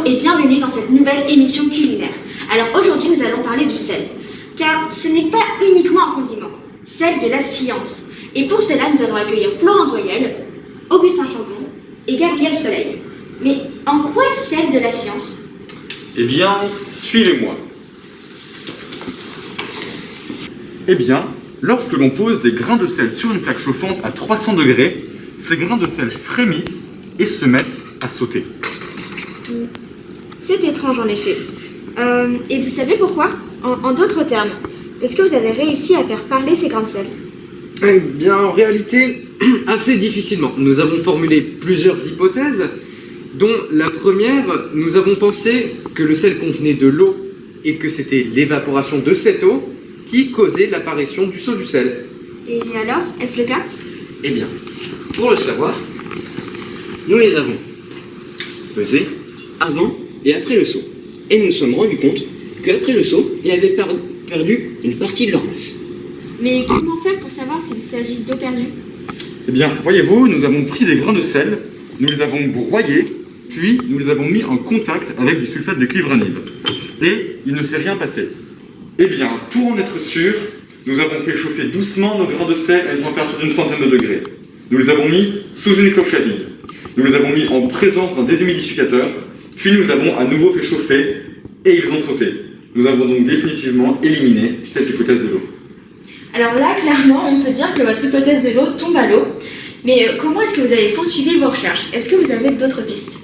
et bienvenue dans cette nouvelle émission culinaire. Alors aujourd'hui nous allons parler du sel, car ce n'est pas uniquement un condiment, celle de la science. Et pour cela nous allons accueillir Florent Doyel, Augustin Chambon et Gabriel Soleil. Mais en quoi sel de la science? Eh bien, suivez-moi. Eh bien, lorsque l'on pose des grains de sel sur une plaque chauffante à 300 degrés, ces grains de sel frémissent et se mettent à sauter. C'est étrange en effet. Et vous savez pourquoi? En d'autres termes, est-ce que vous avez réussi à faire parler ces grains de sel? Eh bien, en réalité, assez difficilement. Nous avons formulé plusieurs hypothèses, dont la première, nous avons pensé que le sel contenait de l'eau et que c'était l'évaporation de cette eau qui causait l'apparition du saut du sel. Et alors, est-ce le cas? Eh bien, pour le savoir, nous les avons pesés avant et après le saut. Et nous nous sommes rendus compte qu'après le saut, ils avaient perdu une partie de leur masse. Mais comment faire pour savoir s'il s'agit d'eau perdue? Eh bien, voyez-vous, nous avons pris des grains de sel, nous les avons broyés, puis nous les avons mis en contact avec du sulfate de cuivre anhydre. Et il ne s'est rien passé. Eh bien, pour en être sûr, nous avons fait chauffer doucement nos grains de sel à une température d'une centaine de degrés. Nous les avons mis sous une cloche à vide. Nous les avons mis en présence d'un déshumidificateur, puis nous avons à nouveau fait chauffer et ils ont sauté. Nous avons donc définitivement éliminé cette hypothèse de l'eau. Alors là, clairement, on peut dire que votre hypothèse de l'eau tombe à l'eau. Mais comment est-ce que vous avez poursuivi vos recherches? Est-ce que vous avez d'autres pistes?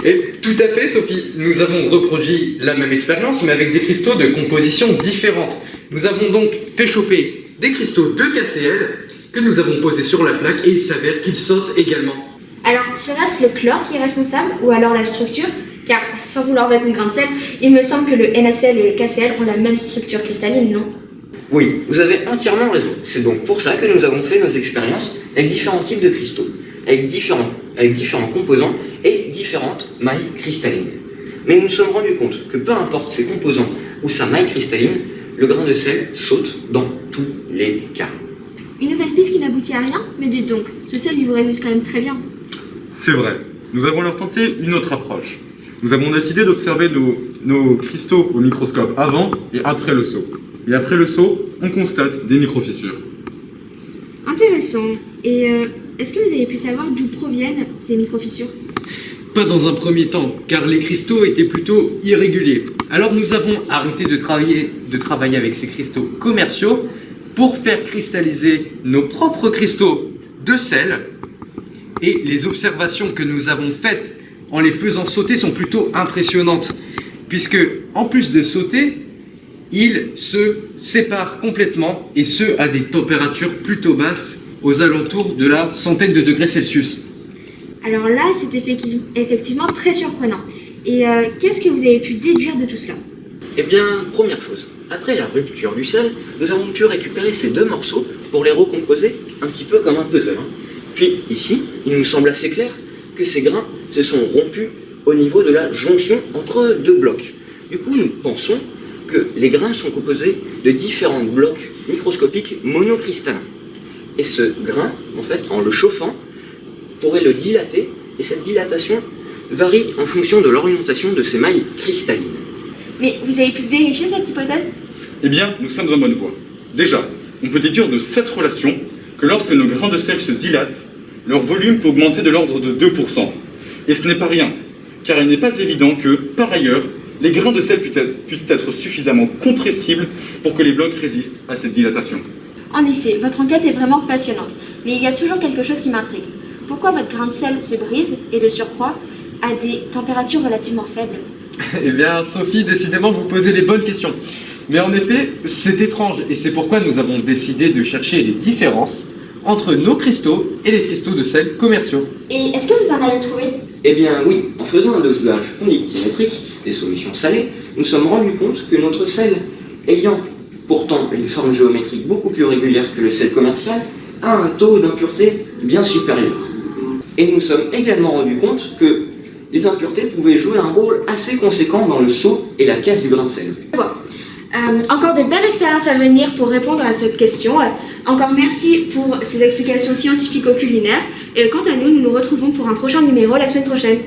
Et tout à fait, Sophie. Nous avons reproduit la même expérience, mais avec des cristaux de composition différente. Nous avons donc fait chauffer des cristaux de KCl que nous avons posés sur la plaque et il s'avère qu'ils sautent également. Alors, serait-ce le chlore qui est responsable ou alors la structure? Car, sans vouloir mettre mon grain de sel, il me semble que le NaCl et le KCl ont la même structure cristalline, non? Oui, vous avez entièrement raison. C'est donc pour ça que nous avons fait nos expériences avec différents types de cristaux, avec différents composants et différentes mailles cristallines. Mais nous nous sommes rendus compte que peu importe ses composants ou sa maille cristalline, le grain de sel saute dans tous les cas. Une nouvelle piste qui n'aboutit à rien? Mais dites donc, ce sel lui vous résiste quand même très bien. C'est vrai. Nous avons alors tenté une autre approche. Nous avons décidé d'observer nos cristaux au microscope avant et après le saut. Et après le saut, on constate des microfissures. Intéressant. Et est-ce que vous avez pu savoir d'où proviennent ces microfissures? Pas dans un premier temps, car les cristaux étaient plutôt irréguliers. Alors nous avons arrêté de travailler avec ces cristaux commerciaux pour faire cristalliser nos propres cristaux de sel. Et les observations que nous avons faites en les faisant sauter sont plutôt impressionnantes, puisque en plus de sauter, ils se séparent complètement, et ce à des températures plutôt basses, aux alentours de la centaine de degrés Celsius. Alors là, c'est effectivement très surprenant. Et qu'est-ce que vous avez pu déduire de tout cela? Eh bien, première chose, après la rupture du sel, nous avons pu récupérer ces deux morceaux pour les recomposer un petit peu comme un puzzle. Puis ici, il nous semble assez clair que ces grains se sont rompus au niveau de la jonction entre deux blocs. Du coup, nous pensons que les grains sont composés de différents blocs microscopiques monocristallins. Et ce grain, en fait, en le chauffant, pourrait le dilater, et cette dilatation varie en fonction de l'orientation de ces mailles cristallines. Mais vous avez pu vérifier cette hypothèse? Eh bien, nous sommes en bonne voie. Déjà, on peut déduire de cette relation que lorsque nos grains de sel se dilatent, leur volume peut augmenter de l'ordre de 2%. Et ce n'est pas rien, car il n'est pas évident que, par ailleurs, les grains de sel puissent être suffisamment compressibles pour que les blocs résistent à cette dilatation. En effet, votre enquête est vraiment passionnante. Mais il y a toujours quelque chose qui m'intrigue. Pourquoi votre grain de sel se brise, et de surcroît, à des températures relativement faibles? Eh bien, Sophie, décidément, vous posez les bonnes questions. Mais en effet, c'est étrange, et c'est pourquoi nous avons décidé de chercher les différences entre nos cristaux et les cristaux de sel commerciaux. Et est-ce que vous en avez trouvé? Eh bien oui, en faisant un dosage conductimétrique des solutions salées, nous sommes rendus compte que notre sel, ayant pourtant une forme géométrique beaucoup plus régulière que le sel commercial, a un taux d'impureté bien supérieur. Et nous sommes également rendus compte que les impuretés pouvaient jouer un rôle assez conséquent dans le saut et la casse du grain de sel. Encore de belles expériences à venir pour répondre à cette question. Encore merci pour ces explications scientifico-culinaires. Et quant à nous, nous nous retrouvons pour un prochain numéro la semaine prochaine.